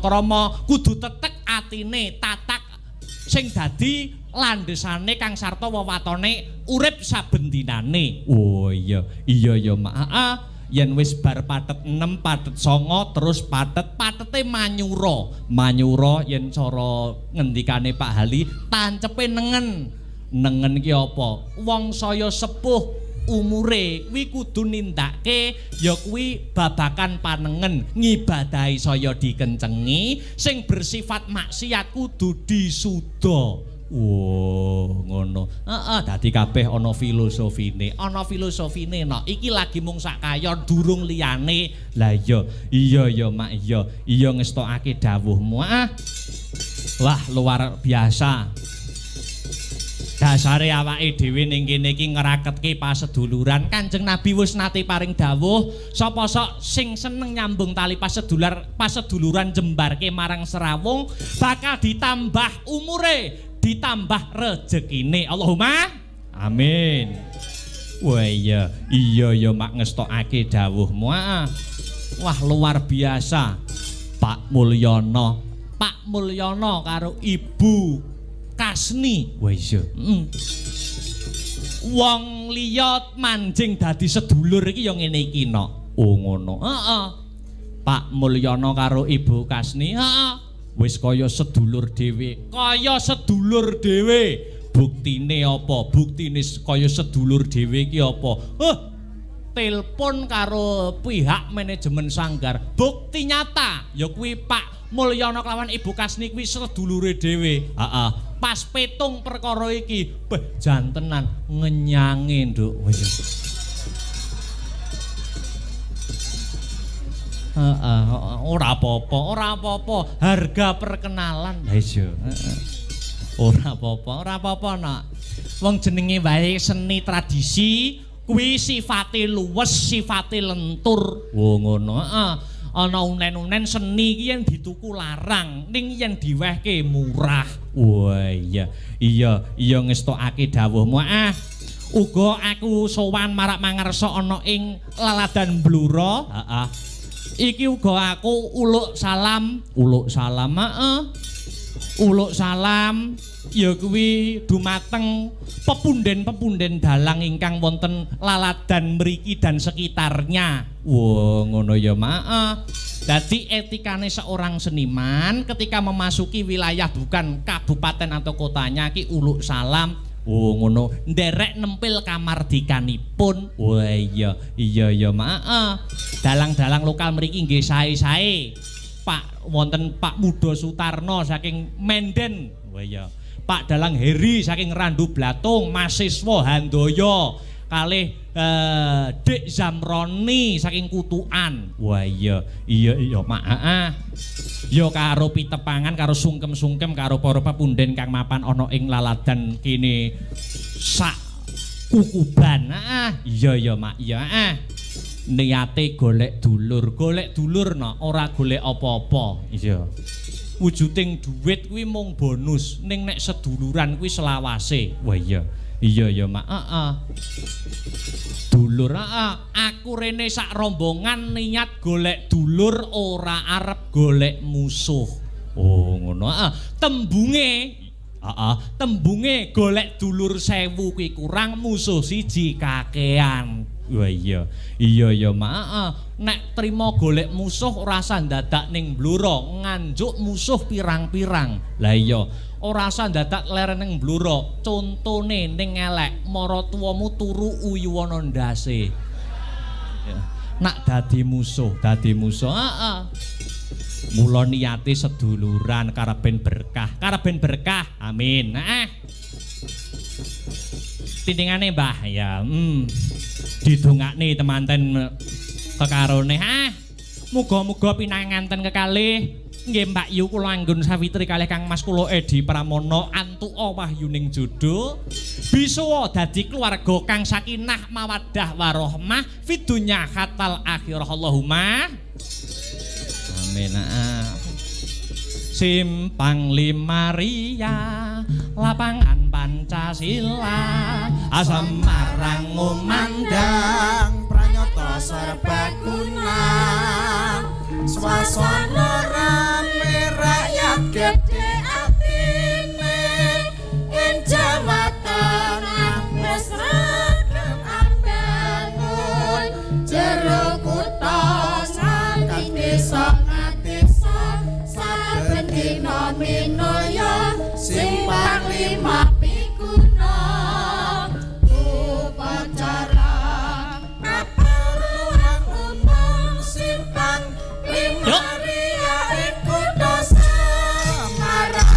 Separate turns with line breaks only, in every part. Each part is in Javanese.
krama kudu tetek atine tatak sing dadi landhesane kang sarta wewatone urip saben dinane. Oh iya ya Mak. Yen wis bar pathet 6 pathet 9 terus patete manyura yen cara ngendikane Pak Hali tancepe nengen ki apa wong saya sepuh umure kuwi kudu nindakake ya kuwi babakan panengen ngibadahi saya dikencengi sing bersifat maksiat kudu disuda. Wow, ngono. Dadi kabeh ana filosofine. No. Iki lagi mung sak kayon durung liyane. Lah iya ya Mak, iya ngestokake dawuhmu. Wah, luar biasa. Dasare awake dhewe ning kene iki ngraketke paseduluran. Kanjeng Nabi wis nate paring dawuh, sapa sok sing seneng nyambung tali paseduluran jembarke marang serawung bakal ditambah umure, ditambah rezekine. Allahumma amin. Wah iya ya Mak ngestokake dawuhmu. Wah luar biasa. Pak Mulyono karo Ibu Kasni. Wah iya. Wong liya manjing dadi sedulur iki ya ngene iki no. Oh ngono. Pak Mulyono karo Ibu Kasni. Wis kaya sedulur dhewe. Buktine apa? Buktine kaya sedulur dhewe iki apa? Telepon karo pihak manajemen sanggar. Bukti nyata ya kuwi Pak Mulyono kelawan Ibu Kasni kuwi sedulure dhewe. Pas petung perkara iki, jantenan ngenyange, Nduk. Ora apa-apa, harga perkenalan. Ha iya. Ora apa-apa, Nak. Wong jenenge wae seni tradisi kuwi sifate luwes, sifate lentur. Oh ngono, ana unen-unen seni iki yen dituku larang, ning yen diwehke murah. Wah iya ngestokake dawuhmu. Uga aku sowan marak mangarsa ana ing laladan Blura. Iki uga aku uluk salam. Uluk salam ya kuwi dumateng pepunden-pepunden dalang ingkang wonten laladan mriki dan sekitarnya. Wah, ngono ya, Mak. Dadi etikane seorang seniman ketika memasuki wilayah bukan kabupaten atau kotanya ki uluk salam. Oh ngono, nderek nempil kamardikanipun. Wah iya ya, Mak. Dalang-dalang lokal mriki nggih sae-sae. Pak wonten Pak Mudo Sutarno saking Menden. Wah iya. Pak Dalang Heri saking Randu Blatung, mahasiswa Handoyo kalih Dik Zamroni saking Kutukan. Wah iya Mak. Ya karo pitepangan karo sungkem-sungkem karo para pepunden kang mapan ana ing laladan kene sak kukuban. Iya ya Mak, iya. Niate golek dulur no, ora golek apa-apa. Iya. Wujuding duit kuwi mung bonus, ning nek seduluran kuwi selawase. Wah iya ya Mak. Dulur, aku rene sak rombongan niat golek dulur, ora arep golek musuh. Oh ngono. Tembunge golek dulur 1000 kuwi kurang, musuh siji kakean. Wah iya ya Mak. Nek trimo golek musuh ora usah dadak ning Blura, nganjuk musuh pirang-pirang. Lah iya, ora usah dadak leren ning Blura. Contone ning elek, maratuwamu turu uyuwana ndase. Nak dadi musuh. Mula niate seduluran karaben berkah. Amin. Tindingane Mbah ya. Didongakne temanten kekarone. Muga-muga pinanganten kekalih nggih Mbak Yu kula anggun sawitri kalih Kang Mas kula Edi Pramono antuka wahyuning jodoh bisa dadi keluarga kang sakinah mawaddah warahmah fid dunya hatal akhirah. Allahumma amin. Simpang 5 Ria lapangan Pancasila Semarang ngumandang pranyata serbaguna swasana rame
lima pikuna upacara kaperluan umum simpang lima ria ing kutha Semarang.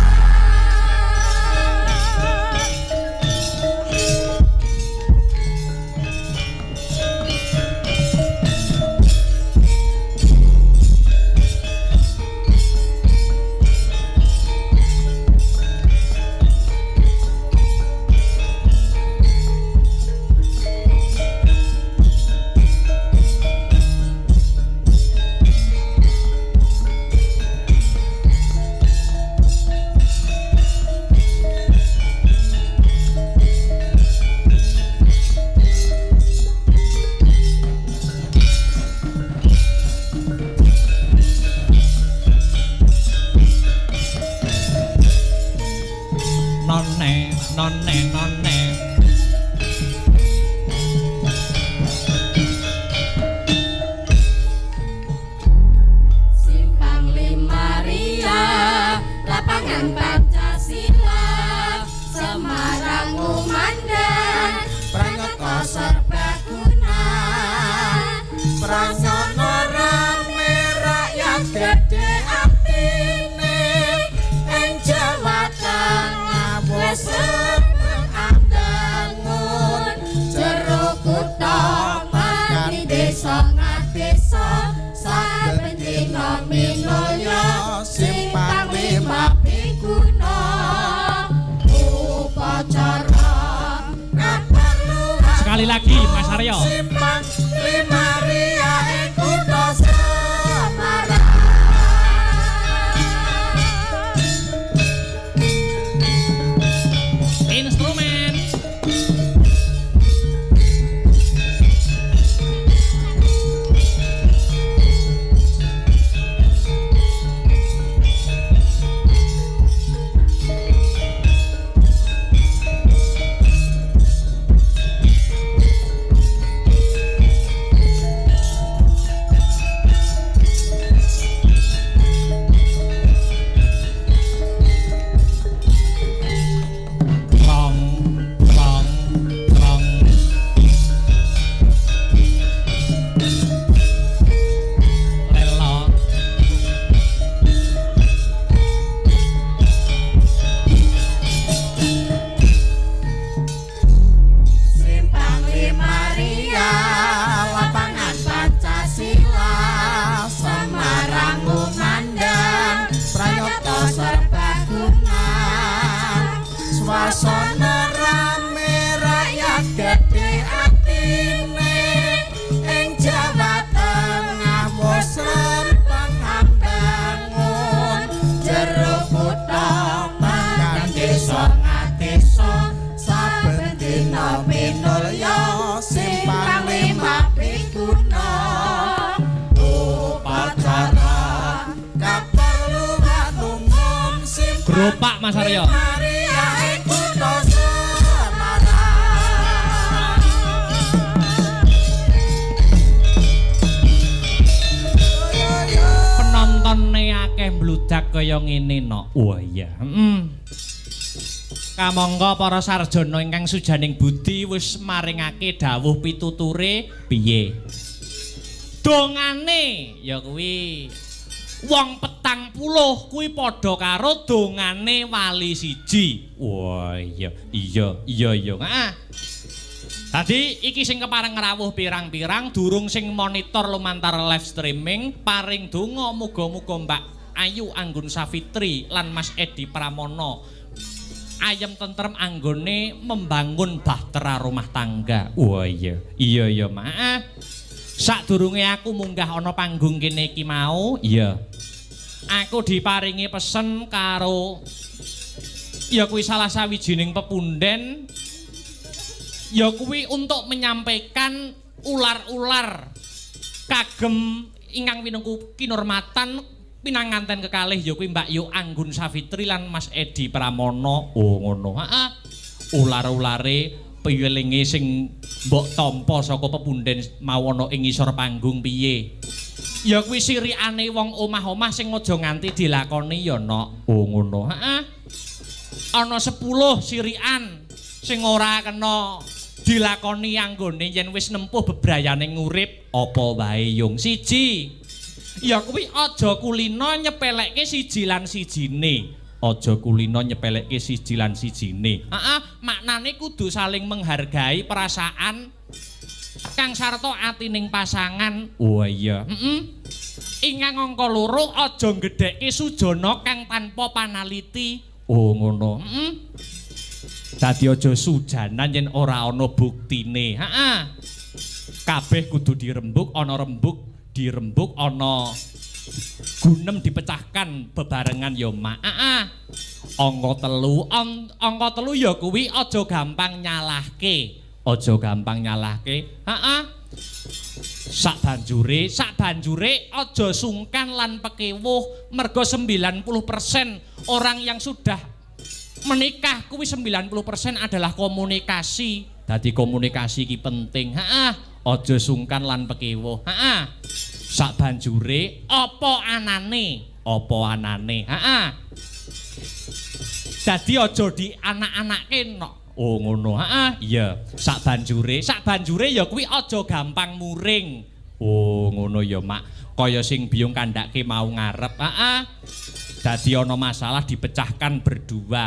None.
Simpang lima ria lapangan Pancasila Semarang Umandang Pranyata serbaguna prasana rame rakyat gede atine ing Jawa Tengah wis ambangun jero kutha pati desa ngadesa saben dina minaya simpang lima pikuna upacara kaperluan
Sekali lagi Mas Aryo.
simpang lima ria ing kutha Semarang.
Instrumen.
Simpang lima ria lapangan Pancasila Semarang Umandang pranyata serbaguna swasana rame rakyat gede atine ing Jawa Tengah wis rempeng ambangun jero kutha pangan desa ngadesa saben dina minulya simpang lima pikuna upacara kaperluan umum simpang
Geropak Mas Aryo.
lima ria ing kutha Semarang.
Penontone akeh mbludak kaya ngene no. Wah iya. Kamangka para sarjana ingkang sujaning budi wis maringake dawuh pituture piye? Dongane ya kuwi wong 40 kuwi padha karo dongane wali siji. Wah iya. Heeh. Tadi iki sing kepareng ngrawuh pirang-pirang durung sing monitor lumantar live streaming paring donga muga-muga Mbak Ayu Anggun Safitri lan Mas Edi Pramono ayem tentrem anggone membangun bahtera rumah tangga. Wah iya maaf. Sadurunge aku munggah ana panggung kene iki mau, iya. Aku diparingi pesen karo ya kuwi salah sawijining pepunden ya kuwi untuk menyampaikan ular-ular kagem ingkang winengku kinurmatan pinanganten kekalih ya kuwi Mbak Yu Anggun Safitri lan Mas Edi Pramono. Oh ngono. Heeh. Ular-ulare piwelinge sing mbok tampa saka pepunden mawono ing ngisor panggung piye? Ya kuwi sirikane wong omah-omah sing aja nganti dilakoni ya nok. Oh ngono. Heeh. ana 10 sirikan sing ora kena dilakoni anggone yen wis nempuh bebrayaning urip apa wae yung. Siji ya kuwi aja kulino nyepelekke siji lan sijine. Aja kulino nyepelekke siji lan sijine. Maknane kudu saling menghargai perasaan kang sarta atining pasangan. Oh iya. Ingang angka 2 aja gedhekke sujana kang tanpa panaliti. Oh ngono. Dadi aja sujanan yen ora ana buktine. Kabeh kudu dirembuk, ana rembuk dirembuk, ana gunem dipecahkan bebarengan ya mak. Angka 3, angka 3 ya kuwi aja gampang nyalahke. Aja gampang nyalahke. Sak banjure aja sungkan lan pekewuh mergo 90% orang yang sudah menikah kuwi 90% adalah komunikasi. Dadi komunikasi iki penting. Aja sungkan lan pekewuh. Sak banjure apa anane? Dadi aja di anak-anake no. Oh ngono. Iya. Sak banjure ya kuwi aja gampang muring. Oh ngono ya mak. Kaya sing biyung kandhake mau ngarep. Dadi ana masalah dipecahkan berdua.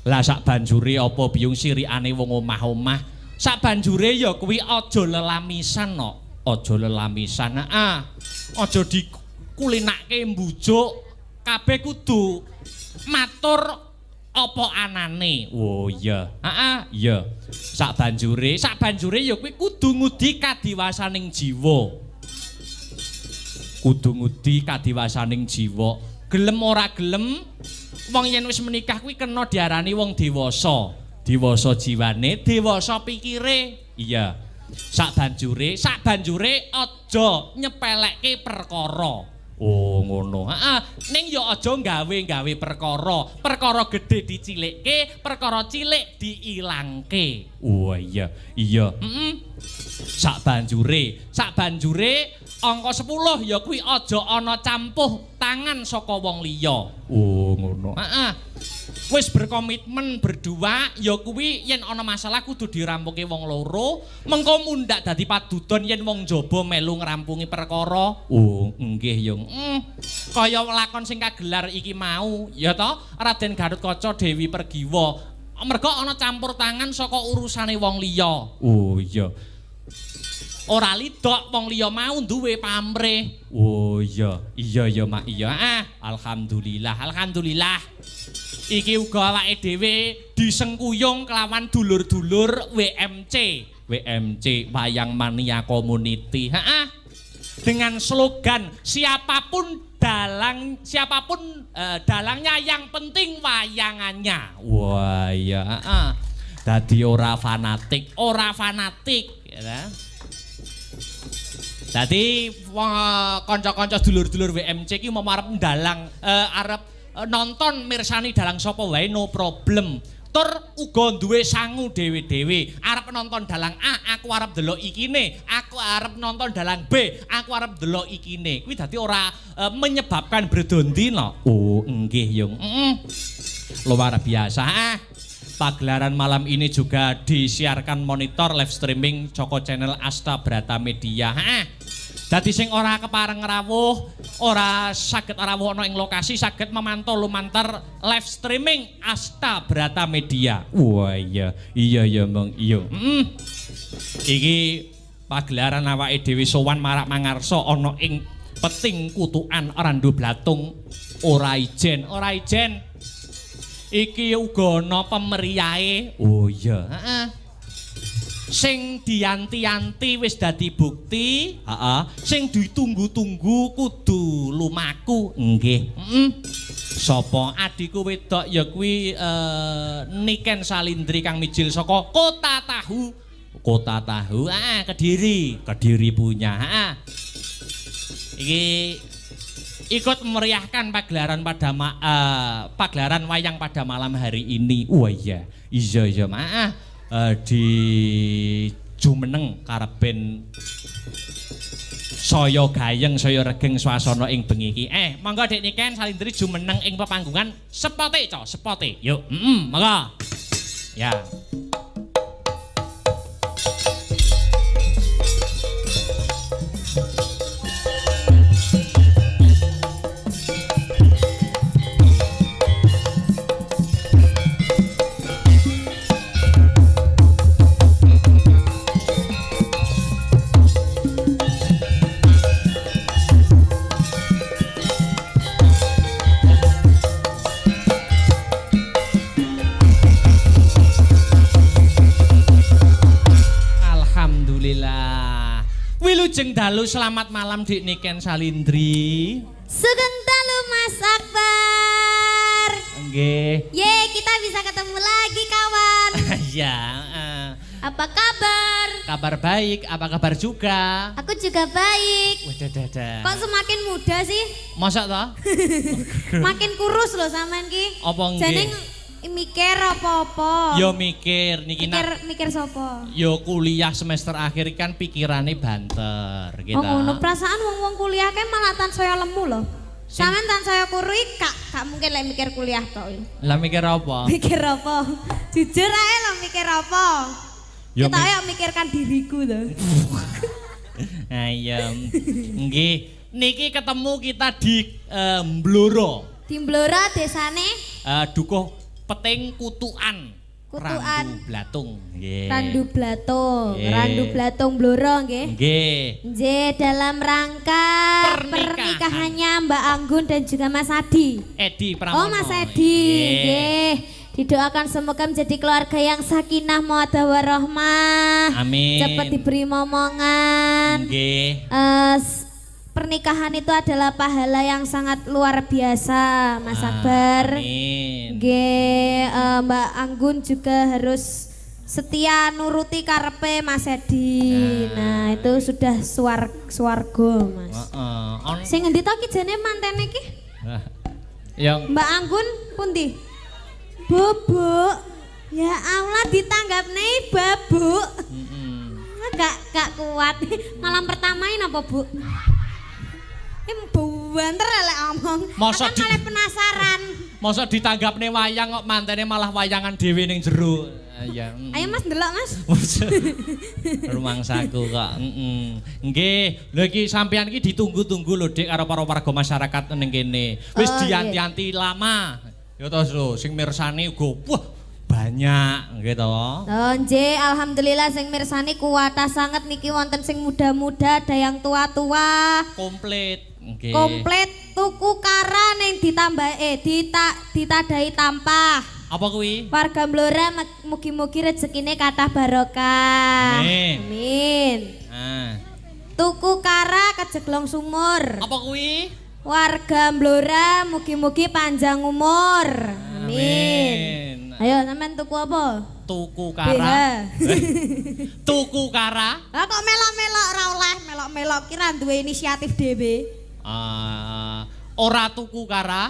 Lah sak banjure apa biyung sirikane wong omah-omah. Sak banjure ya kuwi aja lelamisan no. Aja lelamisan. Aja dikulinake mbujuk. Kabeh kudu matur apa anane. Oh iya. Iya. Sak banjure ya kuwi kudu ngudi kadiwasaning jiwa. Gelem ora gelem wong yen wis menikah kuwi kena diarani wong dewasa. Dewasa jiwane, dewasa pikire. Iya. Sak banjure aja nyepelekke perkara. Oh ngono. Ning ya aja gawe-gawe perkara gedhe dicilikke, perkara cilik diilangke. Oh iya. Sak banjure angka 10 ya kuwi aja ana campuh tangan saka wong liya. Oh ngono. Wis berkomitmen berdua ya kuwi yen ana masalah kudu dirampungi wong loro, mengko mundhak dadi padudon yen wong jaba melu ngrampungi perkara. Oh nggih yung. Kaya lakon sing kagelar iki mau ya to Raden Gatotkaca Dewi Pergiwa. Mergo ana campur tangan saka urusane wong liya. Oh iya. Ora lidok wong liya mau duwe pamrih. Oh iya. Iya mak iya. Alhamdulillah. Iki uga awake dhewe disengkuyung kelawan dulur-dulur WMC Wayang Mania Community. Dengan slogan siapapun dalangnya yang penting wayangannya. Wah iya. Dadi ora fanatik ya. Dadi kanca-kanca dulur-dulur WMC iki mau arep ndalang arep nonton mirsani dalang sapa wae no problem. Tur uga duwe sangu dhewe-dhewe. Arep nonton dalang A, aku arep delok ikine. Aku arep nonton dalang B, aku arep delok ikine. Kuwi dadi ora menyebabkan berdondino. Oh, nggih, Yung. Luar biasa. Pagelaran malam ini juga disiarkan monitor live streaming Joko Channel Asta Brata Media. Dadi sing ora kepareng rawuh, ora saged rawuh ana ing lokasi, saged memantau lumantar live streaming Asta Brata Media. Wah iya Mong iya. Iki pagelaran awake dhewe sowan marak mangarsa ana ing Peting Kutukan Randu Blatung ora ijen. Iki uga ana pemeriahe. Oh iya, sing dianti-anti wis dadi bukti, sing ditunggu-tunggu kudu lumaku. Nggih. Sapa adikku wedok ya kuwi Niken Salindri kang mijil saka Kota Tahu. Kediri punya. Iki ikut memeriahkan pagelaran pagelaran wayang pada malam hari ini. Wah iya di Jumeneng karep ben saya gayeng saya regeng swasana ing bengi iki. Monggo Dik Niken Salindri jumeneng ing pepanggungan sepote co, sepote. Yuk, monggo. Ya. Wilujeng dalu selamat malam Dik Niken Salindri.
Sugeng dalu Mas Akbar.
Nggih.
Ye, kita bisa ketemu lagi kawan.
Ya.
Apa kabar?
Kabar baik, apa kabar juga?
Aku juga baik.
Wadah.
Kok semakin muda sih?
Masa toh?
Makin kurus loh sampean ki.
Apa nggih?
Jadi mikir apa-apa.
Yo mikir niki
mikir sapa?
Yo kuliah semester akhir kan pikirane banter gitu.
Oh ngono, perasaan wong-wong kuliah kan malah tansaya lemu loh. Sampean tansaya kurui gak mungkin lek mikir kuliah tok.
Lah mikir apa?
Mikir apa? Jujur ae lo mikir apa? Kita ayo mikirkan diriku tuh.
Ayam. Nggih, niki ketemu kita di Mblora.
Di Mblora desane
Dukuh Peting Kutukan.
Kutukan.
Randu Blatung. Nggih.
Randu Blatung.
Nggih.
Randu Blatung Blora nggih.
Nggih.
Nggih, dalam rangka pernikahannya Mbak Anggun dan juga Mas Adi.
Edi Pramono.
Oh, Mas Edi. Nggih. Didoakan semoga menjadi keluarga yang sakinah mawaddah warahmah.
Amin.
Cepat diberi momongan.
Nggih.
Pernikahan itu adalah pahala yang sangat luar biasa, Mas Akbar.
Amin.
Nggih, Mbak Anggun juga harus setia nuruti karepe Mas Edi. Nah, itu sudah swarga, Mas.
Heeh.
Sing ngendi to ki jane mantene ki?
Yang
Mbak Anggun pundi? Bubuk. Ya Allah ditanggapne babuk. Gak kuat. Malam pertama ini apa, Bu? Banter lek omong.
Masa
kan malah penasaran.
Masa ditanggapne wayang kok mantene malah wayangan dhewe ning jero. Ya.
Ayo Mas ndelok Mas.
Rumangsaku kok. Nggih, lho iki sampeyan iki ditunggu-tunggu lho Dik karo para warga masyarakat ning kene. Wis dianti-anti lama. Ya to lho sing mirsani uga wah banyak nggih to.
Oh nggih, alhamdulillah sing mirsani kuwata sanget niki wonten sing muda-muda, ada yang tua-tua.
Komplit. Okay.
Komplit tuku kara ning ditambah ditadai tampah.
Apa kuwi?
Warga Mblora mugi-mugi rezekine kathah barokah.
Amin.
Amin. Tuku kara kejeglong sumur.
Apa kuwi?
Warga Mblora mugi-mugi panjang umur. Amin. Ayo sampean tuku apa?
Tuku kara. Tuku kara?
Lah kok melok-melok ora oleh, melok-melok ki ra duwe inisiatif dhewe.
Ora tuku kara.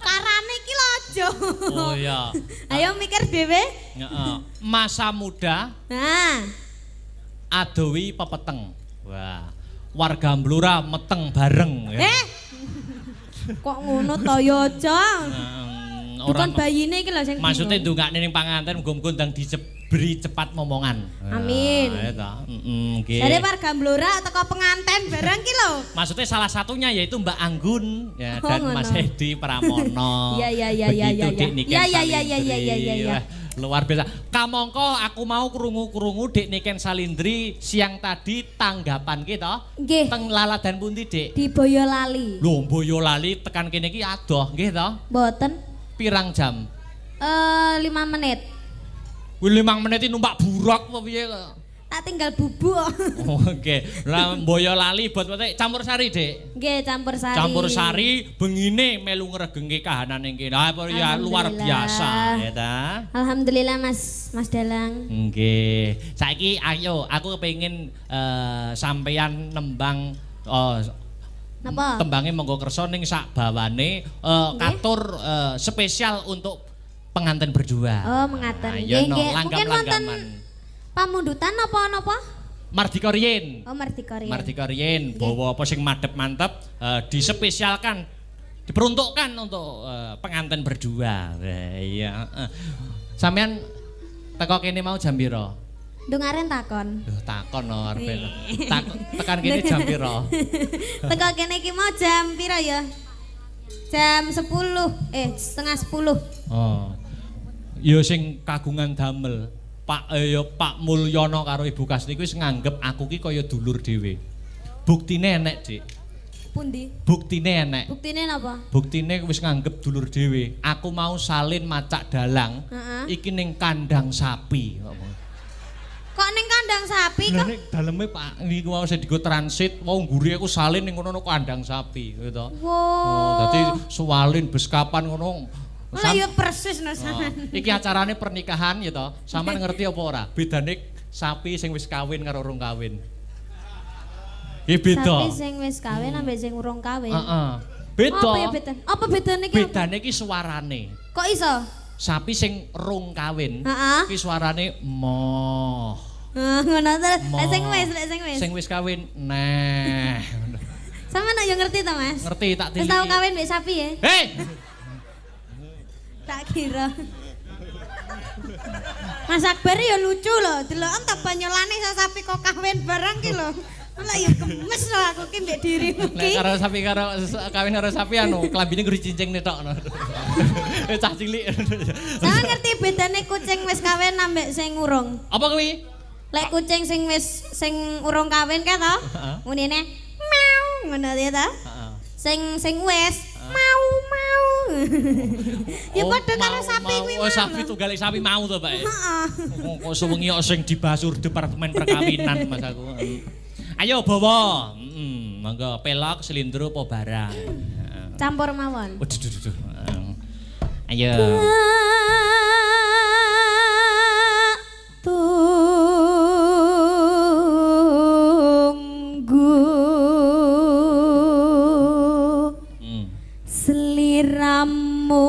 Karane iki lho aja.
Oh iya.
Ayo mikir dhewe.
Heeh. Masa muda.
Nah.
Adowi pepeteng. Wah. Warga Mblora meteng bareng ya.
Kok ngono to ya aja. Bukan bayine iki lho sing
maksudnya ndongakne ning panganten muga-muga ndang diberi cepat momongan.
Amin.
Ya ta. Nggih.
Dari warga Mblora teko penganten bareng ki lho.
Maksudnya salah satunya yaitu Mbak Anggun ya dan Mas Edi Pramono.
Iya.
Luar biasa. Kamangka aku mau krungu-krungu Dik Niken Salindri siang tadi tanggapan kita teng Laladan pundi Dik?
Di Boyolali.
Lho Boyolali tekan kene iki adoh nggih to?
Mboten.
Pirang jam?
5 menit.
Kuwi 5 menit numpak buruk apa piye kok?
Tak tinggal bubuk.
Oke. Lah Boyolali bot-bote campur sari, Dik.
Nggih, campur sari.
Campur sari bengine melu ngregengke kahanan ning kene. Ya luar biasa ya ta.
Alhamdulillah Mas Dalang.
Nggih. Saiki ayo aku kepengin sampeyan nembang
Napa?
Tembange monggo kersa ning sak bawane katur spesial untuk pengantin berdua.
Oh, mengaten.
Nggih,
Mungkin wonten pamundutan napa-napa?
Mardika Riyin.
Oh, Mardika Riyin.
Mardika Riyin bawa apa sing madhep mantep dispesialkan diperuntukkan untuk pengantin berdua. Iya. Sampean teko kene mau jam pira?
Ndungaren takon.
Duh, takon no arep. Tekan kene jam pira?
Teko kene iki mau jam pira ya? Jam 10, setengah 10.
Oh. Ya sing kagungan damel. Pak Mulyono karo Ibu Kasni kuwi nganggep aku ki kaya dulur dhewe. Buktine enek, Dik.
Pundi?
Buktine enek.
Buktine napa?
Buktine wis nganggep dulur dhewe. Aku mau salin macak dalang. Iki ning kandang sapi.
Kok ning kandang sapi kok?
Nek daleme Pak niku mau digo transit, wau ngguri aku salin ning ngono kandang sapi gitu.
Wow.
Oh, dadi suwalin beskapan ngono.
Lah ya persis no sampean.
Iki acarane pernikahan ya to. Sampeyan ngerti apa ora? Bedane sapi sing wis kawin karo urung kawin. Iki beda.
Sapi sing wis kawin ambek sing urung kawin.
Heeh. Beda.
Apa ya beda? Apa bedane iki?
Bedane iki suarane.
Kok iso?
Sapi sing rung kawin,
Heeh.
iki suarane moh.
Ngono terus.
Moh.
Sing wis.
Sing wis kawin neh.
Sampeyan yo ngerti to, Mas?
Ngerti tak
Wis
tiliki.
tau kawin mbek sapi ya?
Hei.
Tak kira. Mas Akbar ya lucu loh, deloken tak banyolane sapi kok kawin barang ki lho. Lah ya gemes loh aku ki mbek dirimu
Nek
ki.
karo sapi karo kawin karo sapi anu klambine nguri cincing tok. Cah cilik.
Sama ngerti bedane kucing wis kawin ambek sing urung.
Apa kuwi?
Lek kucing sing urung kawin ka to?
Heeh.
Munine miau ngono ya to?
Heeh.
Sing wis mau. Ya padha karo sapi kuwi
Oh,
mau.
sapi tunggal sapi mau to, Pak.
Heeh.
Kok sewengi kok sing dibasur departemen perkawinan Mas aku. Ayo bawa. Monggo pelok, silindro apa barang.
Campur mawon.
Waduh, duh. Ayo.
Tunggu seliramu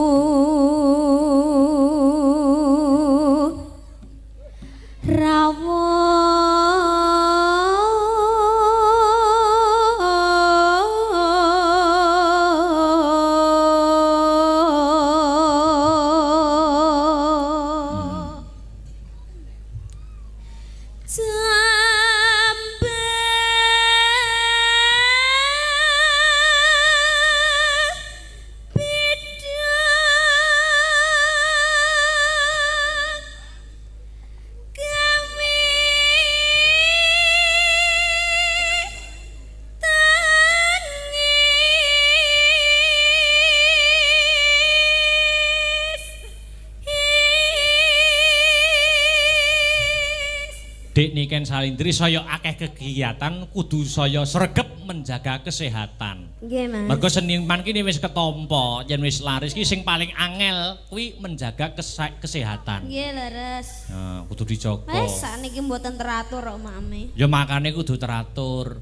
Dik Niken Salindri saya akeh kegiatan kudu saya sregep menjaga kesehatan.
Nggih, Mas.
Mergo seniman kini wis ketompo, yen wis laris ki sing paling angel kuwi menjaga kesehatan.
Nggih, leres.
Nah, kudu dijaga.
Wes sakniki mboten teratur kok mame.
Ya makane kudu teratur.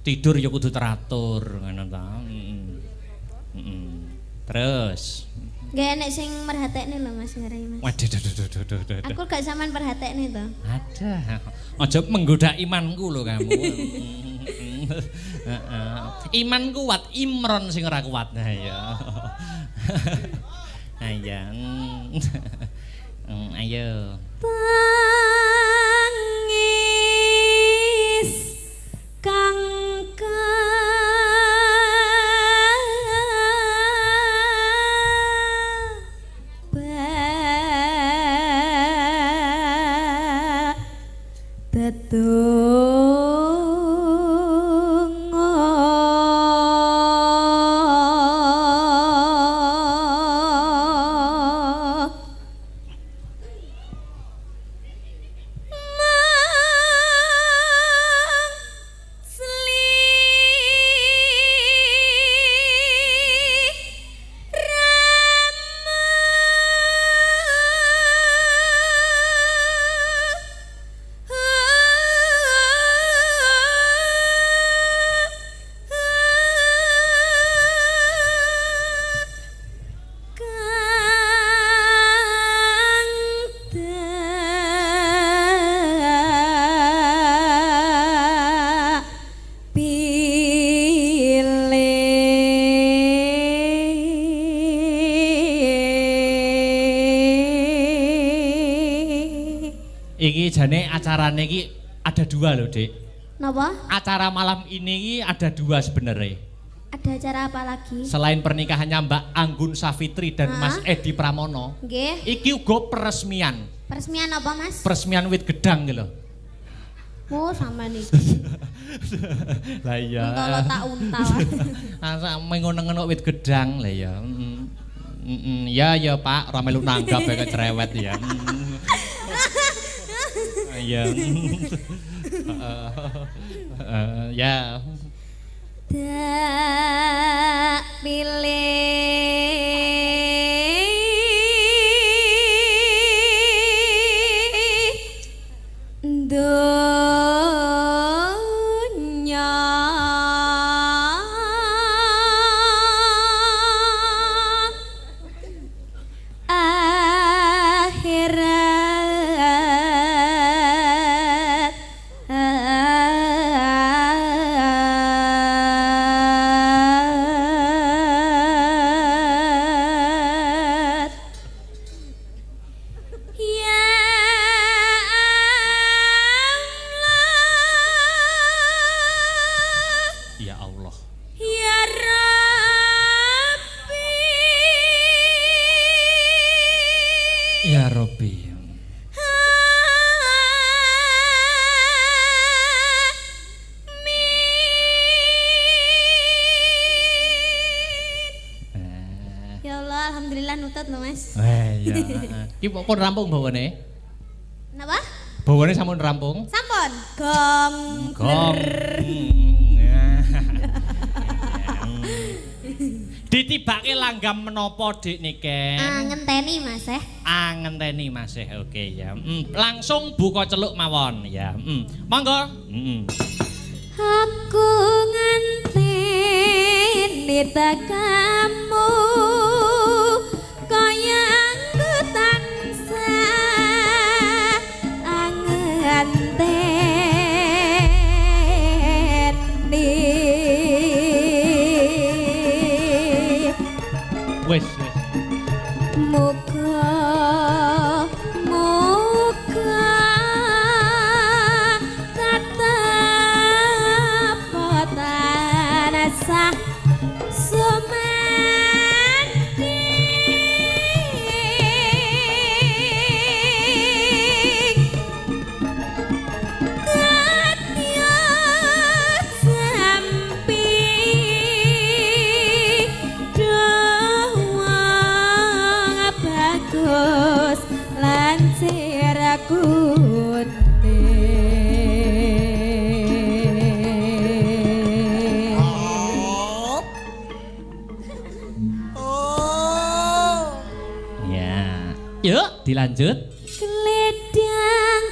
Tidur ya kudu teratur ngono ta. Terus
Nggih enek sing merhatekne lho Mas ngarai Mas.
waduh duh.
Aku gak sampean perhatekne to.
Ada. Aja menggoda imanku lho kamu. Iman kuat, Imron sing ora kuat. Nah ya. Ayo. Ayo.
Tangis kang
Iki jane acarane iki ada dua loh, Dik.
Napa?
Acara malam ini ada dua sebenarnya.
Ada acara apa lagi?
Selain pernikahannya Mbak Anggun Safitri dan Mas Edi Pramono,
Nggih.
iki uga peresmian.
Peresmian apa, Mas?
Peresmian wit gedang gitu.
Oh, sama nih.
Lah iya.
Untala tak untal.
Asa mengono-ngono wit gedang lah ya. Ya ya Pak, ora melu nanggap ya cerewet ya. Iya. Ya.
Tak pilih dunya akhirat. Ya Allah,
Ya Allah.
Ya Rabbi,
Ya Robbi. Ya Allah, alhamdulillah nutut loh Mas. Ya. Ki pun rampung bawane.
Kenapa?
Bawane sampun rampung.
Sampun. Gong.
Gong. Ditibake langgam menapa Dik Niken?
Ngenteni Mas
Ngenteni Mas oke ya. Langsung buka celuk mawon ya. Monggo.
Aku ngenteni kamu kaya aku tansah ngenteni.
Wis.
Muga tetep tansah sumandi katya sampi doang bagus lancir kuning.
Ya. Yuk dilanjut.
Gledang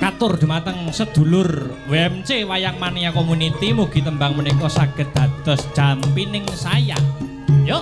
Katur dumateng sedulur WMC Wayang Mania Community mugi tembang menika saged dados jampining saya. Yuk.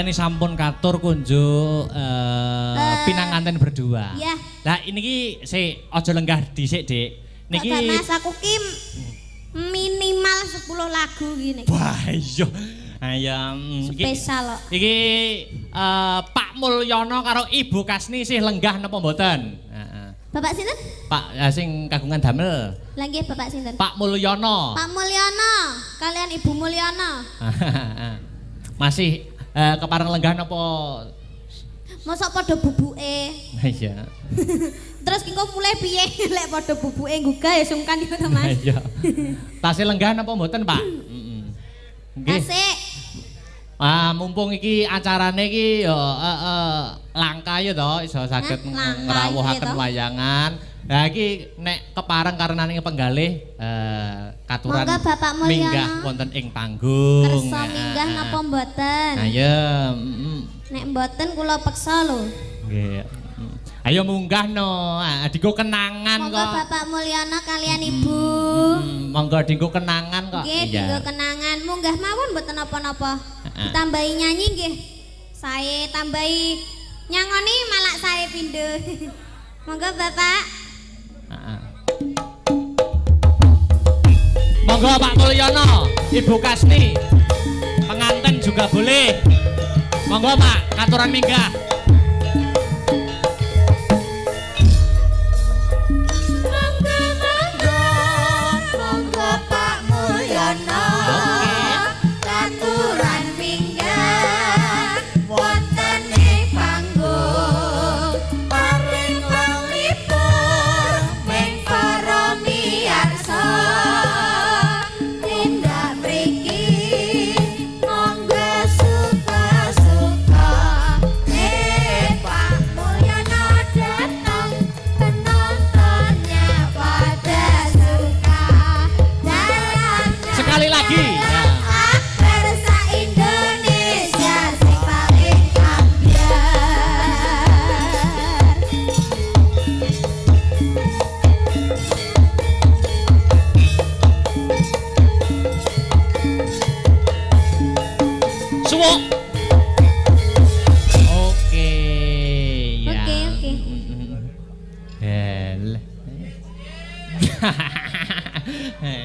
kalian sampun katur kunjuk pinanganten berdua.
Iya.
Lah ini ki sik aja lenggah dhisik, Dik. Niki
Mas aku ki minimal 10 lagu gini.
Wah, iya. Ayam
Spesial kok.
Iki Pak Mulyono karo Ibu Kasni sih lenggah napa mboten? Heeh.
Bapak sinten?
Pak sing kagungan damel.
Lah nggih Bapak sinten?
Pak Mulyono.
Pak Mulyono kalian Ibu Mulyono.
Masih kepareng lenggah napa?
Mosok padha bubuke.
Iya.
Terus kengko mulai piye lek padha bubuke nggugah ya sungkan iku to Mas.
Iya. Tasih lenggah napa mboten, Pak? Heeh. Nggih.
Asik.
Mumpung iki acarane iki ya langka ya to iso saged ngrawuhaken wayangan. Lah iki nek kepareng karenane penggalih katuran minggah wonten ing panggung.
Kersa minggah napa mboten?
Ayo.
Nek mboten kula peksa lho.
Nggih. Ayo munggah no. Digo kenangan kok.
Monggo Bapak Mulyono kalian Ibu.
Monggo digo kenangan kok.
Nggih, digo kenangan. Munggah mawon mboten napa-napa. Ditambahi nyanyi nggih. Sae tambahi nyangoni malah sae pindho. Monggo Bapak.
Monggo Pak Mulyono, Ibu Kasni. Pengantin juga boleh. Monggo Pak, katuran minggah.
Monggo Pak Mulyono katuran minggah wonten ing panggung paring lelipur ming para miyarsa tindak mriki monggo suka-suka Pak Mulyono datang penontonnya pada suka jalan
Sekali lagi.
Versa Indonesia sing paling ambyar.
Suwuk. Oke, ya.
Oke.
Hel.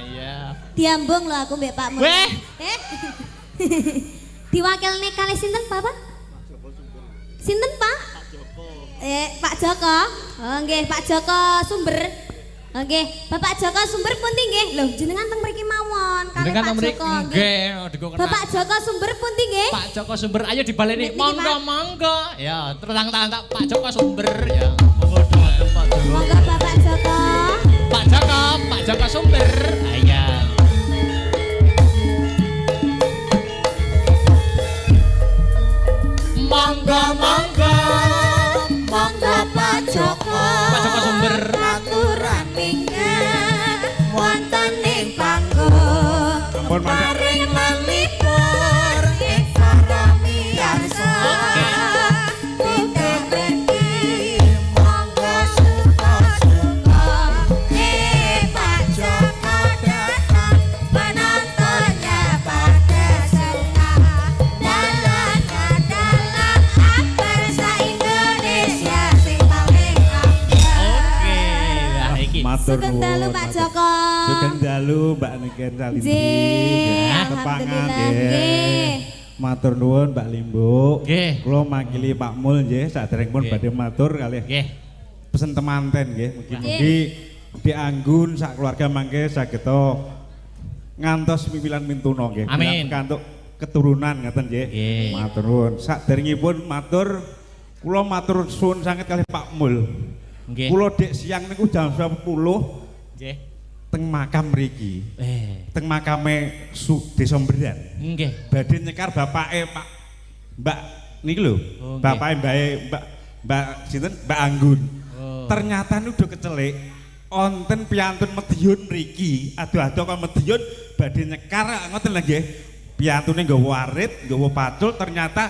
Ya.
Diambung lho aku mbek Pak Mulyono.
Weh.
Diwakilne kali sinten Bapak? Sinten Pak? Pak Joko. Oh nggih, Pak Joko Sumber. Nggih, Bapak Joko Sumber pundi nggih? Lho, jenengan teng mriki mawon kali
Dengan
Pak
nomor
Joko.
nggih, digo kenang.
Bapak Joko Sumber pundi nggih?
Pak Joko Sumber, ayo dibaleni.
Niki,
Monggo,
Pak.
monggo. Ya, terang-terang tak Pak Joko Sumber ya. Monggo dhumateng Pak Joko.
Monggo Bapak Joko.
Pak Joko Sumber. Ayo. Monggo, monggo.
Monggo Pak Joko
Sumber.
katuran minggah wonten ing panggung paring lelipur ing para miyarsa tindak mriki monggo suka-suka Pak Joko datang penontonnya pada suka dalang Versa Indonesia sing paling
Oke, lah iki.
Matur
Sugeng dalu
nuwun,
Pak
matur.
Joko.
Sugeng dalu Mbak Niken Salindi.
Nggih,
Tepangan
alhamdulillah nggih.
Matur nuwun Mbak Limbo.
Nggih.
Kula makili Pak Mul nggih saderengipun
Nggih.
badhe matur kalih
Nggih.
pesen temanten nggih. Mugi-mugi dianggun sak keluarga mangke sageta ngantos pimpilan mintuna nggih.
Amin.
Kantuk keturunan ngaten nggih.
Nggih.
Matur nuwun. Saderengipun matur kula matur suwun sanget kalih Pak Mul.
Nggih.
Kula dek siang niku jam 10
Nggih.
teng makam mriki. Teng makame Desa Mberan.
Nggih.
Badhe nyekar bapake Pak Mbak niki lho.
Oh, nggih.
Bapake Mbak sinten? Mbak Anggun.
Oh.
Ternyata niku udah kecelik wonten piyantun Medion mriki. Ado-ado kok Medion badhe nyekar ngoten lho nggih. Piyantune nggawa arit, nggawa pacul ternyata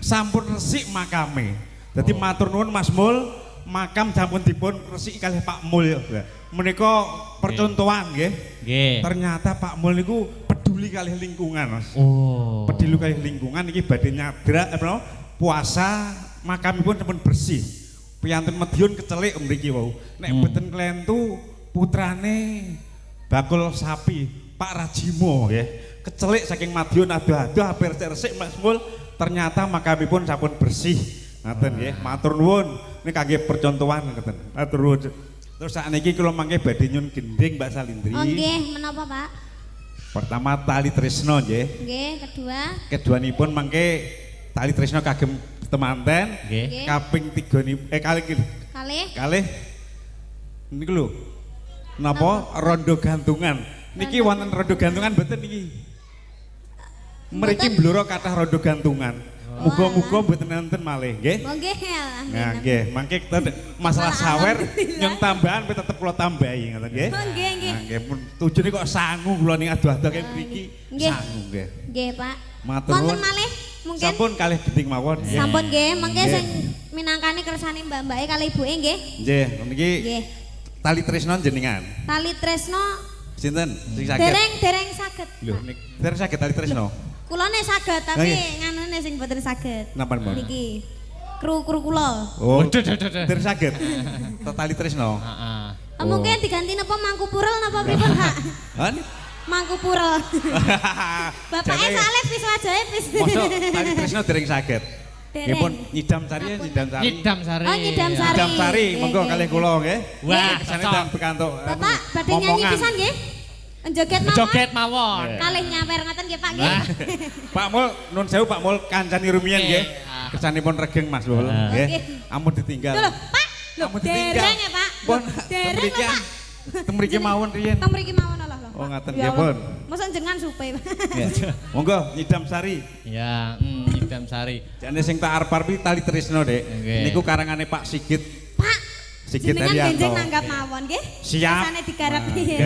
sampun resik makame. Dadi matur nuwun Mas Mul, makam sampun dipun resiki kalih Pak Mul. Menika percontohan nggih.
Nggih.
Ternyata Pak Mul niku peduli kali lingkungan, Mas.
Oh.
Peduli kali lingkungan iki badhe nyadrak apa puasa makamipun sampun bersih. Piyantun Madiun kecelik mriki wau. Nek beten klentu putrane bakul sapi Pak Rajimo nggih. Kecelik saking Madiun aduh-aduh hampir resik Mas Mul. Ternyata makamipun sampun bersih. Ngaten nggih. Matur nuwun. Ini kangge percontohan ngaten. Matur nuwun. Terus sakniki kula mangke badhe nyun gending Mbak Salindri.
Oh nggih, menapa Pak?
Pertama tali tresno nggih.
Nggih, kedua.
Keduanipun mangke tali tresno kagem temanten.
Nggih.
Kaping 3 kalih niku lho. Napa rondo gantungan. Niki wonten rondo gantungan mboten niki. Mriki bloro kathah rondo gantungan. Muga-muga mboten enten malih nggih.
Nggih.
Nah nggih, mangke kita masalah sawer nyong tambahan tapi tetep kula tambahi ngoten nggih.
Nggih, nggih.
Nah nggih pun tujune kok sangu kula ning aduh-aduh kaya mriki.
Nggih.
Sangu nggih.
Nggih, Pak.
Matur
Wonten
nuwun.
malih mungkin.
Sampun kalih gending mawon.
Sampun nggih, mengke
Nggih.
sing minangkani kersane mbak-mbake kalih ibuke nggih.
Nggih, niki
Nggih.
tali tresno jenengan.
Tali tresno
Sinten sing saged?
dereng saged.
Lho, nik dereng saged tali tresno.
Kulone saged tapi
Nggih.
nganune sing boten saged.
Napa mon?
Niki. Kru kula.
Oh,
Waduh, duh, duh, duh.
dereng saged. Tali tresno.
Heeh.
Mungkin diganti napa mangku purel napa pripun, Pak?
Han?
Mangku purel. Bapake
Jane,
saleh wis wajahe wis.
mosok tali tresno dereng saged.
Dereng.
Nggih pun nyidam sari ya nyidam sari.
Nyidam sari.
Oh, nyidam sari.
Nyidam sari
Nggih,
monggo
nggih,
kalih
nggih.
kula nggih.
Wah,
Kesane
cocok.
dan bekantuk.
Bapak badhe nyanyi pisan nggih? Joget mawon.
Joget mawon.
Nggih.
Kalih nyawer ngoten nggih, Pak nggih.
Wah.
Pak Mul nun sewu Pak Mul kancani rumiyin
Nggih.
nggih. Kersanipun regeng Mas Mul
Ah.
nggih.
Nggih.
Ampun ditinggal.
Lho, Pak. Lho,
Ampun ditinggal.
dereng ya, Pak.
Pun
Dereng
temriki
kok, Pak.
temriki mawon riyen.
Teng mriki mawon Allah lho.
Oh, ngaten
Ya
nggih,
Allah.
Pun.
Mosok jenengan supe, Pak.
Nggih. Monggo nyidam sari.
Ya, nyidam sari.
Jane sing tak arep-arep tali tresno, Dek.
Nggih.
Niku karangane Pak Sigit.
Pak.
Sigit
Jenengan
Arianto.
benjing nanggap mawon nggih.
Siap.
Rasane digarap.
Nggih.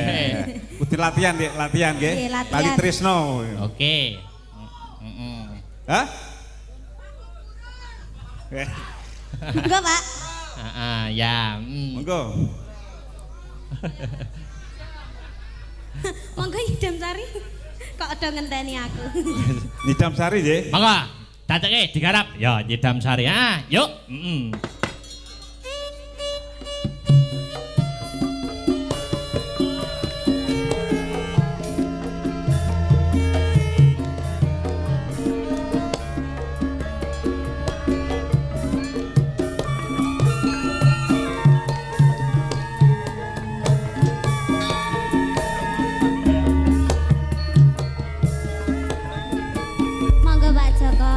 Kudu latihan, Dek, latihan nggih.
Nggih, latihan.
Tali tresno.
Oke. Heeh.
Hah?
Monggo, Pak.
Heeh, ya.
Monggo.
Monggo nyidam sari. Kok ada ngenteni aku.
Nyidam sari nggih.
Monggo, dadekke digarap. Ya, nyidam sari. Ah, yuk.
Monggo Pak Joko.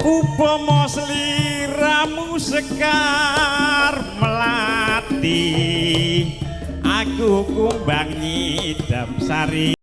Upama sliramu sekar melati aku kumbang nyidam sari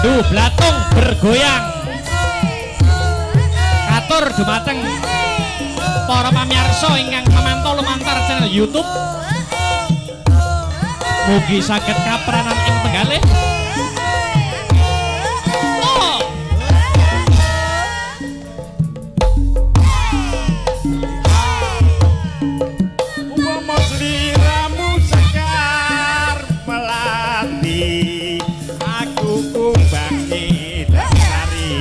Sendu blatung bergoyang. Katur dumateng para pamirsa ingkang pamantau lumantar channel YouTube. Mugi saged kapranan ing penggalih. Oh.
Umpama sliramu sekar melati, aku kumbangi dasari.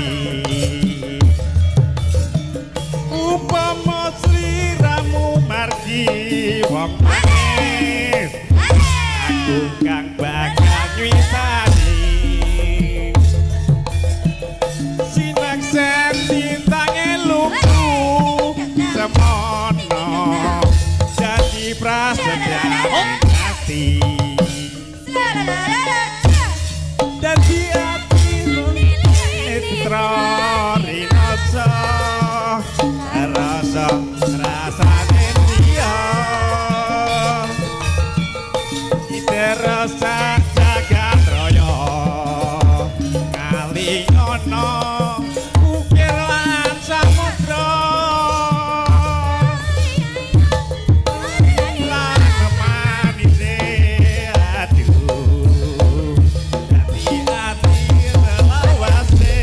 Umpama sliramu margi wong manis, aku kang bakal nywisani. Sinaksen cintange luku semono jadi prasaja hati. Dadi ati netra rinoso rasa rasane dia iterasa jagat raya kali ono ukir lan samudra lan kemanise aduh dadi ati relawase.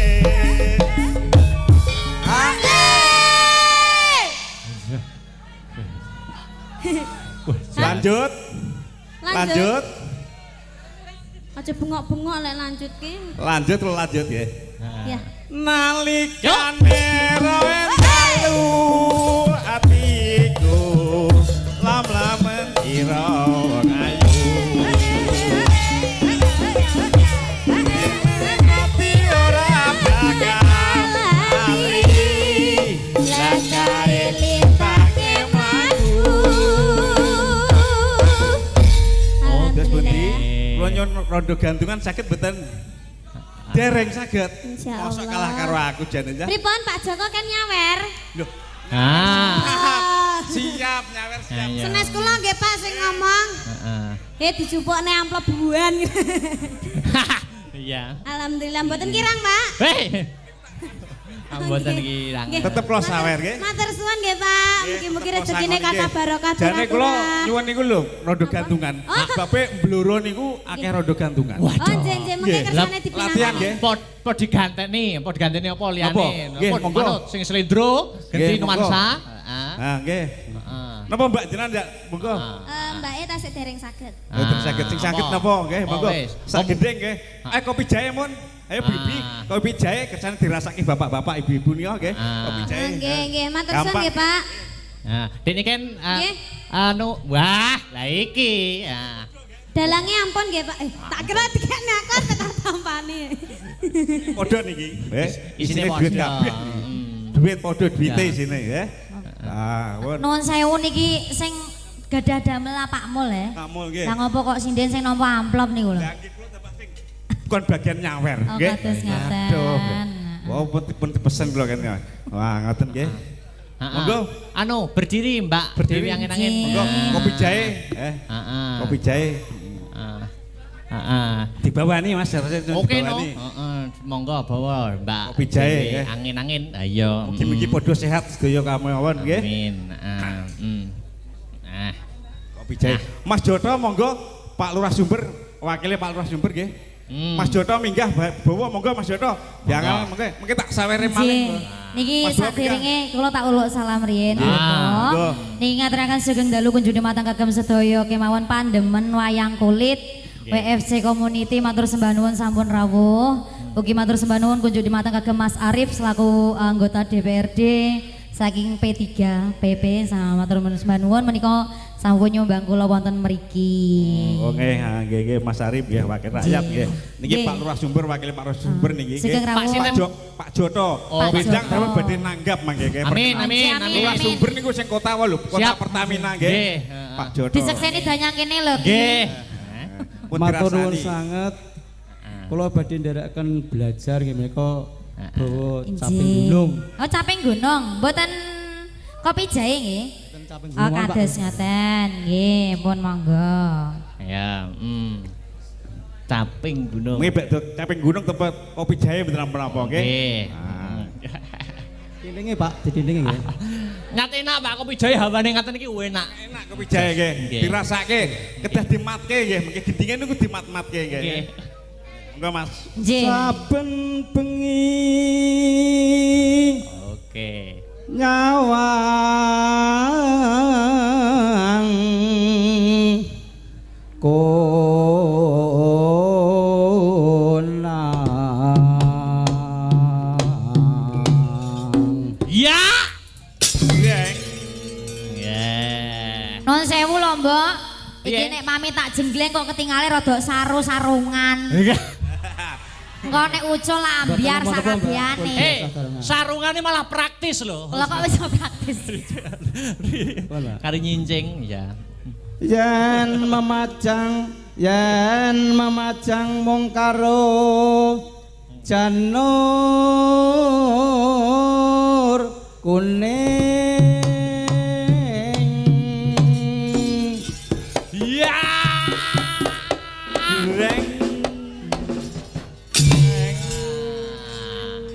Lanjut. Lanjut.
Aja bengok-bengok lek lanjut ki.
Lanjut ya.
Ya.
Nalikane roe dalu atiku lam-lamen ira ayu. Ati ora bakal ali lakare lintake madu. Oh, terus pundi? Kula nyuwun rondo gantungan saged mboten? Dereng saged.
Insyaallah.
Mosok kalah karo aku jane ya.
Pripun Pak Joko kan nyawer?
Loh, siap nyawer siap.
Ayo.
Senes kula nggih Pak sing ngomong.
Heeh.
Dijupukne amplop buan.
Iya.
Alhamdulillah mboten kirang, Pak.
Hei. Mboten kirang.
Nggih.
Tetep kula sawer nggih.
Matur suwun nggih, Pak. Mugi-mugi
tetep
rezekine
sangon
kathah
nggih.
barokah.
Jane kula
turah-turah.
nyuwun niku lho, rondo gantungan.
Oh.
Bape mbloro niku akeh rondo gantungan.
Oh, njenje mengke
Nggih.
kersane
Latihan
dipinangan.
nggih.
Pod diganteni apa liyane?
Apa? Nggih,
Pod
monggo.
manut sing slendro,
Nggih,
genti
monggo.
nuansa. Heeh.
Nah, nggih.
Heeh.
Napa Mbak jenengan ya? Monggo.
Mbake tasik dereng saged.
Mboten saged sing saged
Apa?
napa nggih,
Oh,
monggo.
wis.
Sak gendeng nggih. Kopi jahe mun. Ayo Bibi, kopi jahe kersane dirasake bapak-bapak ibu-ibu nika nggih. Kopi jahe.
Nggih, matur suwun
Gampang.
nggih, Pak.
Nah, dene kan
Nggih.
anu wah, lah iki. Ah.
Dalange ampun nggih, Pak. Tak kira dikene aku tak tampani.
Padha niki.
Isine
duit
padha.
kabeh. Duit padha duwite isine nggih. Ah, pun.
Nuwun sewu niki sing gadah damel Pak Mul ya.
Kamul nggih.
Lah ngopo kok sinden sing nampa amplop niku lho.
Lah iki kula tambah sing kon bagian nyawer
Oh,
nggih.
kados ngoten.
Aduh. Wow, pun pesen kula kan. Wah, ngoten nggih.
Heeh.
Monggo.
Anu, berdiri Mbak Dewi angin-angin.
Monggo kopi jahe,
Heeh.
kopi jahe.
Heeh.
Dibawani Mas, harusnya
Oke no.
dibawani.
Heeh, monggo bawa Mbak.
Kopi jahe,
Dewi
ya.
Angin-angin. Ayo.
Mugi-mugi padha sehat sedaya kamawon nggih.
Amin. Nah.
Kopi jahe. Mas Joto monggo Pak Lurah Sumber, wakile Pak Lurah Sumber nggih. Mas Joto minggah bawa monggo Mas Joto. Jangan mengke tak sawere malih.
Nggih. Niki
Mas Bobi,
sadèrènge kula tak uluk salam riyin.
monggo.
Niki ngaturaken sugeng dalu kunjungi matang kagem sedaya kemawon pandemen wayang kulit. WFC Community matur sembah nuwun sampun rawuh. Ugi matur sembah nuwun kunjungi matang kagem Mas Arif selaku anggota DPRD saking P3 PP sama matur sembah nuwun menika sampun nyumbang kula wonten mriki.
Oh nggih, nggih Mas Arif nggih wakil rakyat nggih. Niki
Nggih.
Pak Lurah Sumber, wakil Pak Lurah Sumber niki
Sugeng
nggih.
rawuh.
Pak Joto.
Oh,
Bidang
Joto.
dapat badhe nanggap mangke nggih.
Amin,
Amin,
amin,
amin.
Lurah
amin.
Sumber niku sing kota wae lho, kota
Siap.
Pertamina
Nggih.
nggih. Pak Joto.
Disekseni danyang kene lho.
Nggih.
Pun
Matur nuwun
dirasani.
sanget. Kula badhe nderekaken belajar nggih menika bawa
Injih.
caping gunung.
Oh, caping gunung. Mboten kopi jahe nggih.
Ten caping
Oh,
gunung Pak.
kados ngaten. Nggih, pun monggo.
Ya, Caping gunung.
Nggih bakdo caping gunung tempat kopi jahe mboten napa nggih.
Nggih.
Dindinge Pak, dindinge nggih.
Nyat enak Pak kopi jahe hawane ngaten iki enak.
Enak kopi jahe nggih.
Nggih.
Dirasake kedah dimatke nggih, mengki gendinge niku dimat-matke nggih.
Nggih.
Enggak Mas.
Nggih.
Saben bengi
Oke.
nyawang konang.
Ya.
Nggih.
Ya.
Nun sewu lho, Mbok. Iki
Piye?
nek mami tak jenggleng kok ketinggalan rada sarungan. Engko nek ucul ambiar sakabehane.
Sarungane malah praktis loh.
Lah kok wis praktis.
Kari nyincing ya.
Yen memajang mung karo janur kuning.
Ya.
Jreng.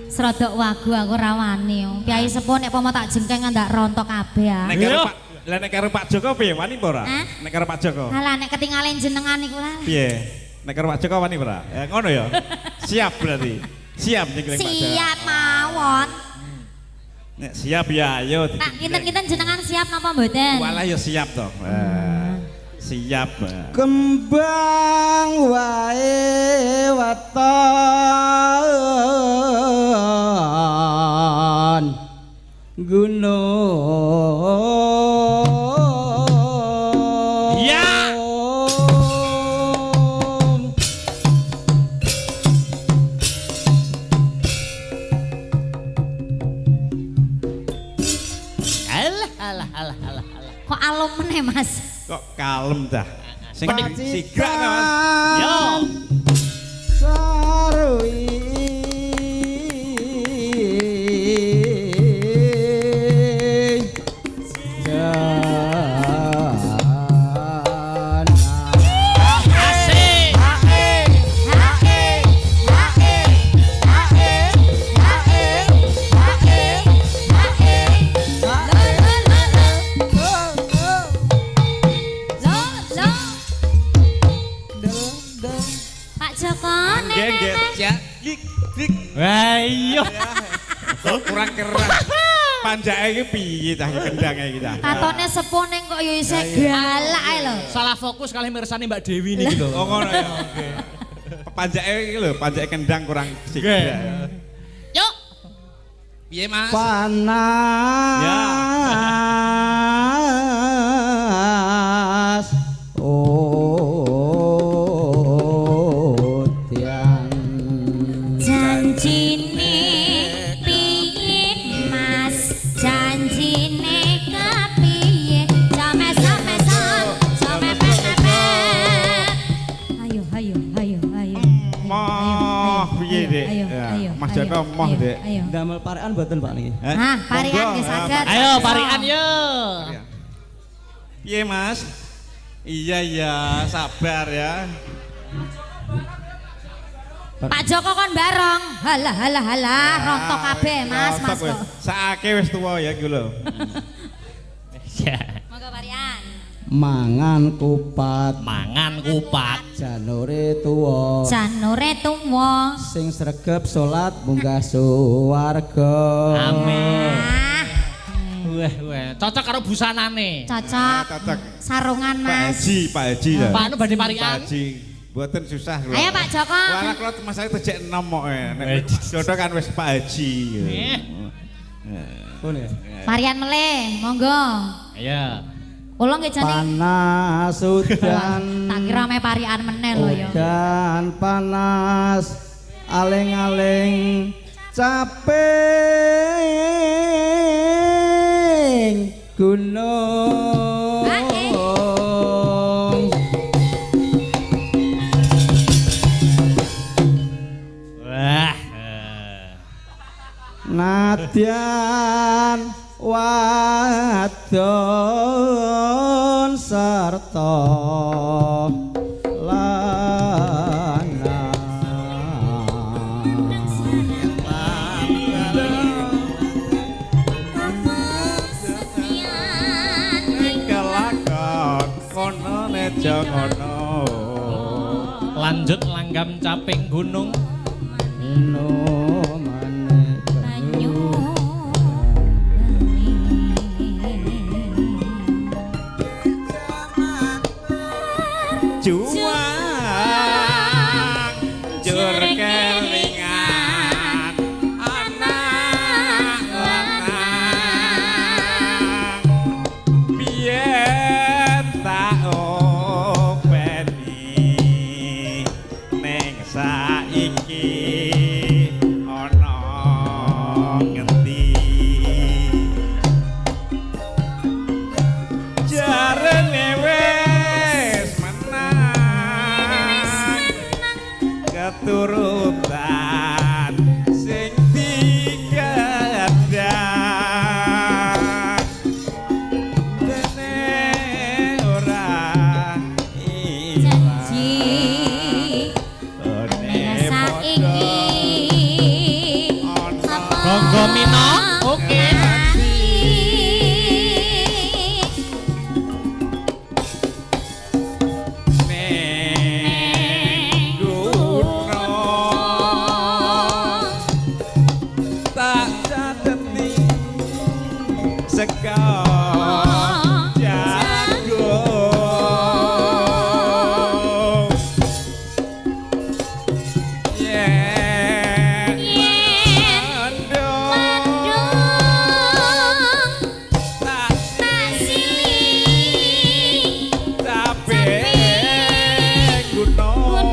Srodok wagu aku ora wani. Kyai sepuh nek pomo tak jengkeng ndak rontok kabeh ah.
Nek karo Pak, lah nek karo Pak Joko piye wani apa ora?
Hah?
Nek karo Pak Joko.
Halah nek ketinggalan jenengan iku lah.
Piye? Nek karo Pak Joko wani ora? Ya ngono ya. Siap berarti. Siap nyengkleng Pak Joko.
Siap mawon.
Nek siap ya ayo.
Tak kinten-kinten jenengan siap napa mboten?
Walah ya siap toh. Siap.
Kembang wae waton gunung.
Ya. Alah.
Kok alum meneh, Mas?
Kok kalem dah. Sing sigrak
Pacitan
Mas.
Yo.
sarui
Asik.
Pak Joko
Nggih nggih. Cak. Dik.
Wah iya.
Kok kurang keras. Panjake iki piye tah kendange iki tah.
katone sepuh ning kok ya isih galak ae lho.
Salah fokus kali mirsani Mbak Dewi niki lho.
Oh ngono ya. Oke. Panjake iki lho, panjake kendang kurang sigrak.
Nggih. Yuk. Piye Mas?
panas udian
Janjine piye Mas? Janjine kepiye? Jame-jamesan, jame-pepe. Ayo.
Moh piye Dik?
Ayo,
Ya,
ayo.
Mas Joko moh
ayo,
Dik.
Ayo.
damel parekan mboten Pak niki.
Nah, parian
Monggo,
nggih saged.
Ayo parian yo.
Piye Mas? Iya, sabar ya.
Pak Joko kon bareng. Halah, rontok kabeh Mas
Rontok wis.
kok.
Saake wis tuwa ya iki lho.
Ya.
Monggo parian.
Mangan kupat
Mangan kupat.
janure tuwa
Janure tuwa.
sing sregep salat munggah suwarga.
Amin.
Ah,
Wah. Cocok karo busanane.
cocok.
Cocok.
Sarungan
Pak
Mas.
Haji ya.
Pak anu badhe
Pak
parian.
Haji. Mboten susah lho.
Ayo Pak Joko.
Walah kula masane tejek 6 kok. Nek jodoh kan wis Pak Haji.
Eh.
Pun ya.
Parian meleh, monggo.
Ayo.
Kula nggih jane
Panas udan
tak kira me parian meneh lho ya.
udan panas aling-aling caping gunung.
Wah.
Nadyan wadon sarta lan
ngono.
Lanjut langgam caping gunung.
Eno maneh
Banyu
Juang jur kelingan anak lanang biyen tak openi ning saiki ana ngendi jarene wis menang keturutan sing digadang dene ora
janji
ilang
saiki
Gonggo Mino. Oke.
tak jateni seka jago yen mandung tak tapi gunung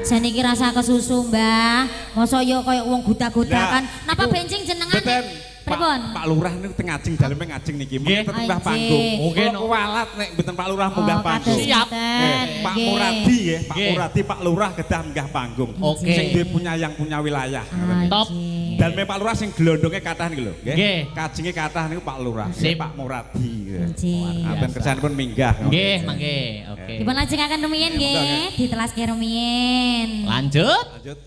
Jane iki rasa kesusu, Mbah. Mosok yo koyo wong gudak-gudakan.
Lah,
Napa
iku
bencing jenengan?
Beten,
Pripun?
Pak Lurah niku teng ngajeng daleme ngajeng niki.
Nggih.
Mboten munggah
Ajeng.
panggung.
Oke,
Kula
no.
kuwalat nek mboten Pak Lurah munggah
kados
panggung.
Siap.
ngoten.
Pak
Nggih.
Muradi nggih, Pak
Nggih.
Muradi Pak Lurah kedah munggah panggung.
Oke.
Sing duwe punya wilayah.
Top.
Ajeng.
Daleme Pak Lurah sing glondonge kathah niku lho,
Nggih.
nggih. Kajenge kathah niku Pak Lurah,
Sip.
Pak Muradi.
Ajeng.
Aben kersanipun minggah.
Nggih, mangke. Oke.
Dipun lajengaken rumiyin
Nggih,
nggih,
monggo,
ditelaske rumiyin.
Lanjut.
Lanjut.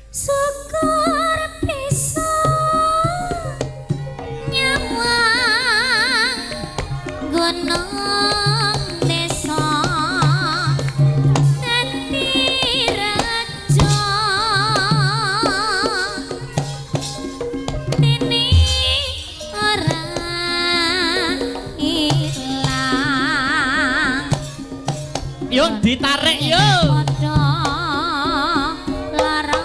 Syukur bisa nyawang gunung desa dadi raja dene ora ilang
Yuk ditarik yuk.
padha lara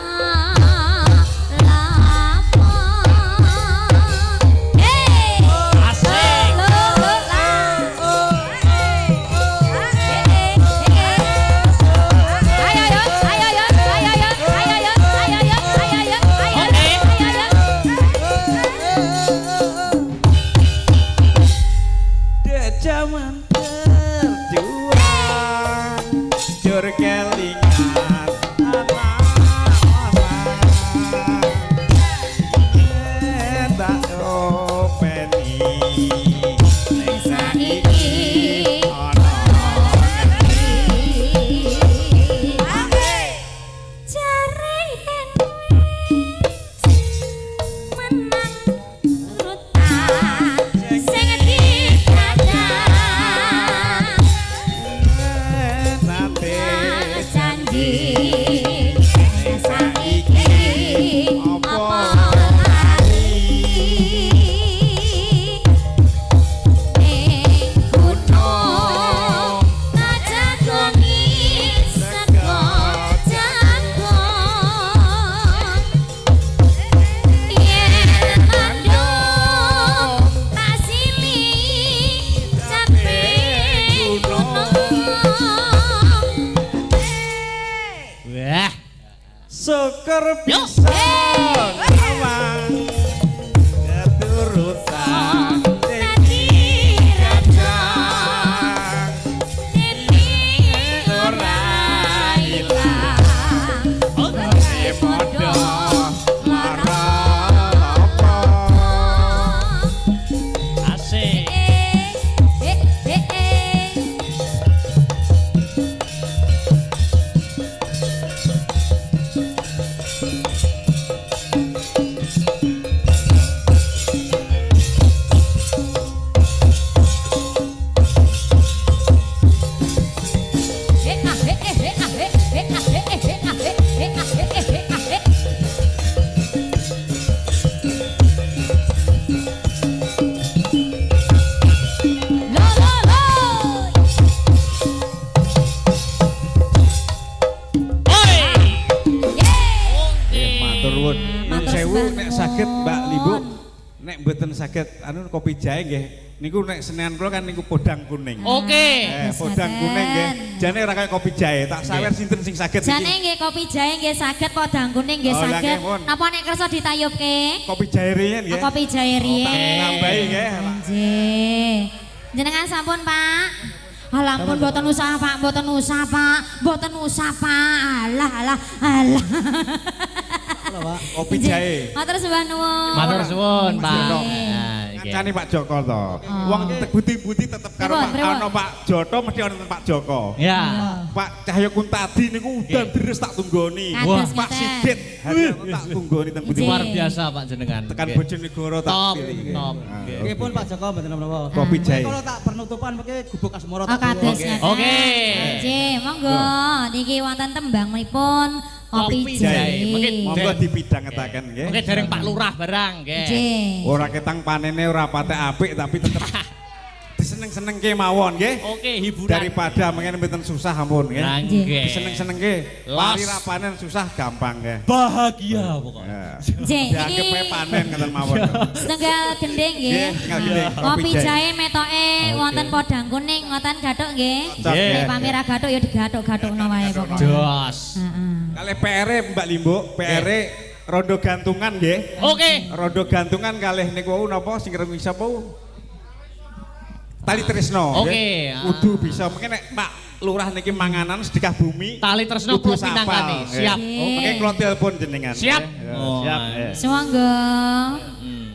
lapo hey
Asik.
Dek jaman terjuang jur kelingan anak-anak tak openi ning saiki ana nate
Wah.
syukur
Yo.
bisa awang keturutan dadi kadang ora ilang padha lara apa
Asik.
saged anu kopi jahe nggih. Niku nek senengan kula kan niku podang kuning.
Oke.
Podang kuning nggih. Jane ora kaya kopi jahe, tak sawer sinten sing saged
Jane
iki.
nggih kopi jahe nggih saged, podang kuning nggih
Oh, lah,
saged.
nggih, pun.
Napa nek kersa ditayubke?
Kopi jahe riyen nggih.
Kopi jahe riyen.
Nambahi nggih.
Nggih. Jenengan sampun, Pak. Alah ampun mboten usah, Pak, mboten usah, Pak. Mboten usah, Pak. Alah.
Kopi jahe.
Matur sembah nuwun.
Matur suwun, Pak.
Nggih.
Nah, iki.
Ngancani Pak Joko to. Wong budi-budi tetep karo
Pripun,
Pak
pripun?
ana Pak Joto mesti ana Pak Joko.
Ya.
Pak Cahyo Kuntadi niku udan deres tak tunggoni.
Kados
Pak
ngeten.
Sigit hanya tak tunggoni teng budi.
Nggih.
Luar biasa Pak jenengan.
Tekan
Nggih.
Bojonegoro tak
Top,
pilih.
top.
Nah,
Nggih.
Nggih pun Pak Joko mboten napa-napa.
Kopi jahe.
Kalau tak penutupan pakai gubuk asmara
Oh,
tak
kados
dulu.
ngeten.
Oke.
Nggih, monggo. Niki wonten tembangipun kopi
Kopi jahe.
jahe.
Mungkin
Monggo dipidangetaken nggih.
Oke, dereng Pak Lurah barang, nggih.
Nggih.
Ora ketang panene ora patek apik tapi tetep diseneng-senengke mawon nggih.
Oke, hiburan.
Daripada mengen mboten susah ampun nggih.
Nah, nggih.
Diseneng-senengke.
Los.
Pari ra panen susah gampang nggih.
Bahagia pokoknya.
Ya.
Nggih,
Dianggep
niki
panen ngeten mawon.
setengah gendeng nggih.
Nggih, nggih.
Kopi jahe metoke wonten podang kuning ngoten gathuk nggih.
Cocok,
Nggih.
Nek pamira gathuk ya digathuk-gathukno wae pokoknya.
Jos.
Heeh.
Kalih PR Mbak Limbuk, PR rondo gantungan nggih.
Oke.
Rondo gantungan kalih niku wau napa sing ngremi sapa? Tali Tresno.
Oke.
nggih. Kudu bisa mungkin nek Pak Lurah niki manganan sedekah bumi.
Tali Tresno
kudu
kula
sapal,
pinangkani.
nggih.
Siap.
Nggih.
Mungkin kula telepon jenengan.
Siap.
nggih. Ya,
Oh,
siap.
ayo.
ya.
Sewangga.
Hmm.